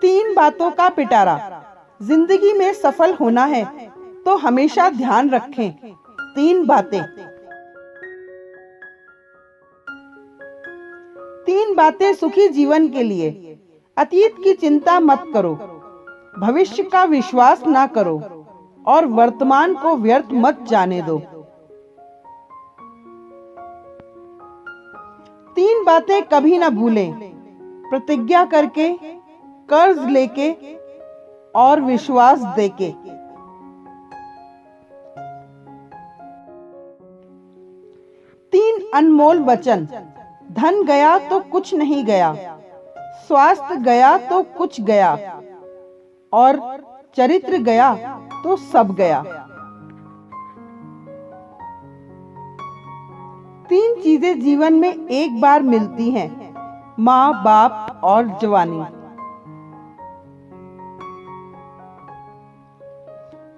तीन बातों का पिटारा। जिंदगी में सफल होना है तो हमेशा ध्यान रखें तीन बातें। तीन बातें सुखी जीवन के लिए। अतीत की चिंता मत करो, भविष्य का विश्वास ना करो और वर्तमान को व्यर्थ मत जाने दो। तीन बातें कभी ना भूलें, प्रतिज्ञा करके, कर्ज लेके और विश्वास देके। तीन अनमोल वचन। धन गया तो कुछ नहीं गया, स्वास्थ्य गया तो कुछ गया और चरित्र गया तो सब गया। तीन चीजें जीवन में एक बार मिलती हैं, माँ, बाप और जवानी।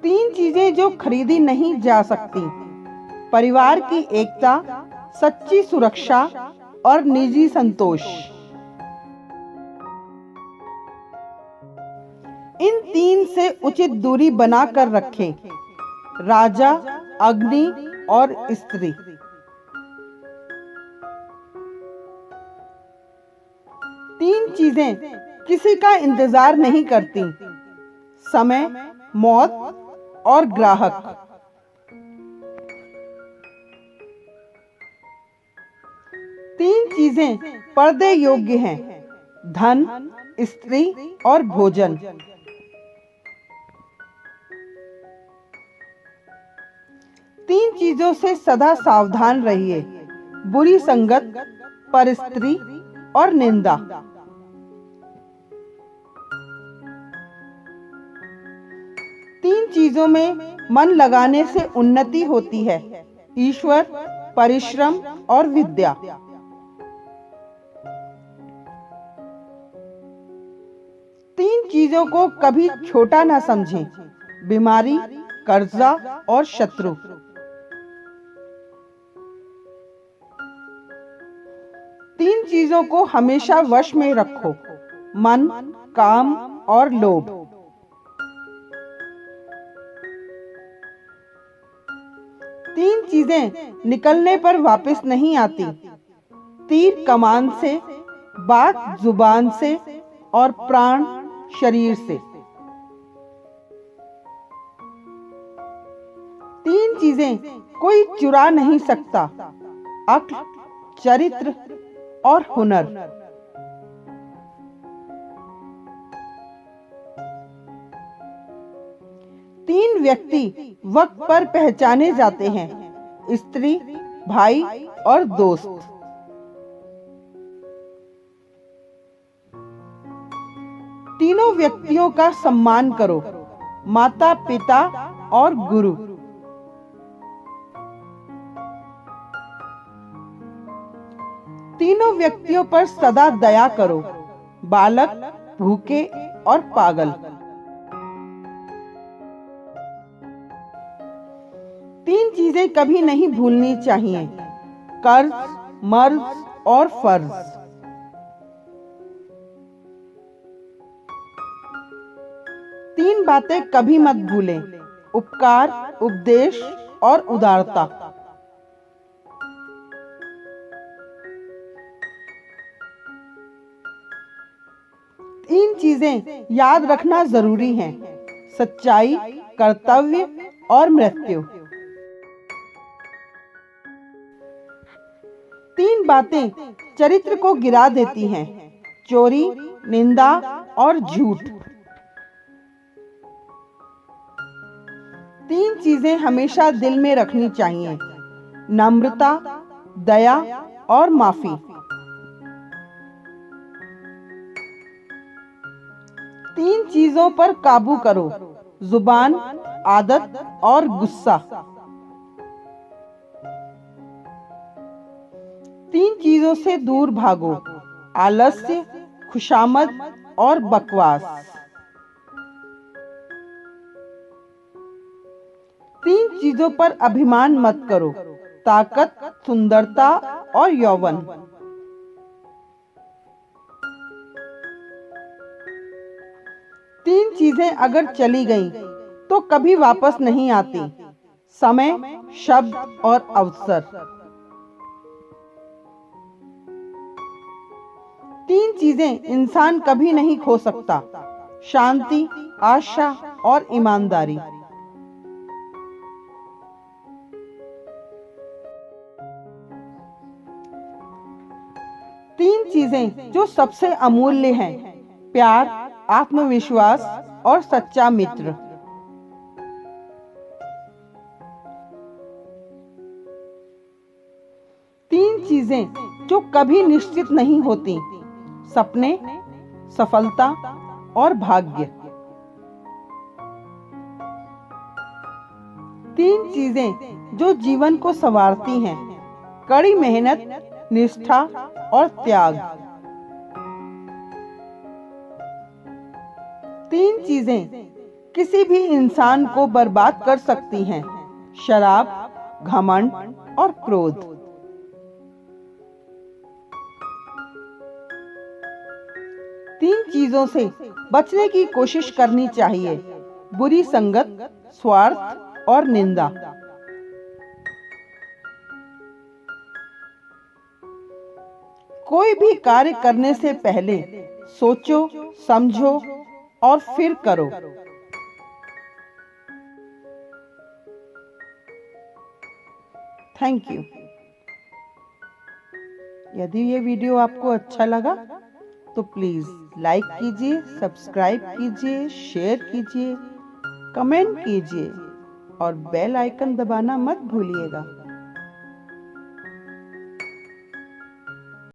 तीन चीजें जो खरीदी नहीं जा सकती, परिवार की एकता, सच्ची सुरक्षा और निजी संतोष। इन तीन से उचित दूरी बनाकर रखें, राजा, अग्नि और स्त्री। तीन चीजें किसी का इंतजार नहीं करती, समय, मौत और ग्राहक। तीन चीजें पर्दे योग्य हैं, धन, स्त्री और भोजन। तीन चीजों से सदा सावधान रहिए, बुरी संगत, परस्त्री और निंदा। तीन चीजों में मन लगाने से उन्नति होती है, ईश्वर, परिश्रम और विद्या। तीन चीजों को कभी छोटा ना समझें, बीमारी, कर्जा और शत्रु। तीन चीजों को हमेशा वश में रखो, मन, काम और लोभ। तीन चीजें निकलने पर वापस नहीं आती, तीर कमान से, बात जुबान से और प्राण शरीर से। तीन चीजें कोई चुरा नहीं सकता, अक्ल, चरित्र और हुनर। तीन व्यक्ति वक्त पर पहचाने जाते हैं, स्त्री, भाई और दोस्त। तीनों व्यक्तियों का सम्मान करो, माता, पिता और गुरु। तीनों व्यक्तियों पर सदा दया करो, बालक, भूखे और पागल। तीन चीजें कभी नहीं भूलनी चाहिए, कर्ज, मर्ज और फर्ज। तीन बातें कभी मत भूलें, उपकार, उपदेश और उदारता। तीन चीजें याद रखना जरूरी हैं, सच्चाई, कर्तव्य और मृत्यु। तीन बातें चरित्र को गिरा देती हैं, चोरी, निंदा और झूठ। तीन चीजें हमेशा दिल में रखनी चाहिए, नम्रता, दया और माफी। तीन चीजों पर काबू करो, जुबान, आदत और गुस्सा। तीन चीजों से दूर भागो, आलस्य, खुशामद और बकवास। तीन चीजों पर अभिमान मत करो, ताकत, सुंदरता और यौवन। तीन चीजें अगर चली गईं तो कभी वापस नहीं आती, समय, शब्द और अवसर। तीन चीजें इंसान कभी नहीं खो सकता, शांति, आशा और ईमानदारी। तीन चीजें जो सबसे अमूल्य हैं, प्यार, आत्मविश्वास और सच्चा मित्र। तीन चीजें जो कभी निश्चित नहीं होती, सपने, सफलता और भाग्य। तीन चीजें जो जीवन को संवारती हैं, कड़ी मेहनत, निष्ठा और त्याग। तीन चीजें किसी भी इंसान को बर्बाद कर सकती हैं, शराब, घमंड और क्रोध। तीन चीजों से बचने की कोशिश करनी चाहिए, बुरी संगत, स्वार्थ और निंदा। कोई भी कार्य करने से पहले सोचो, समझो और फिर करो। Thank you. यदि ये वीडियो आपको अच्छा लगा तो प्लीज लाइक कीजिए, सब्सक्राइब कीजिए, शेयर कीजिए, कमेंट कीजिए और बेल आइकन दबाना मत भूलिएगा।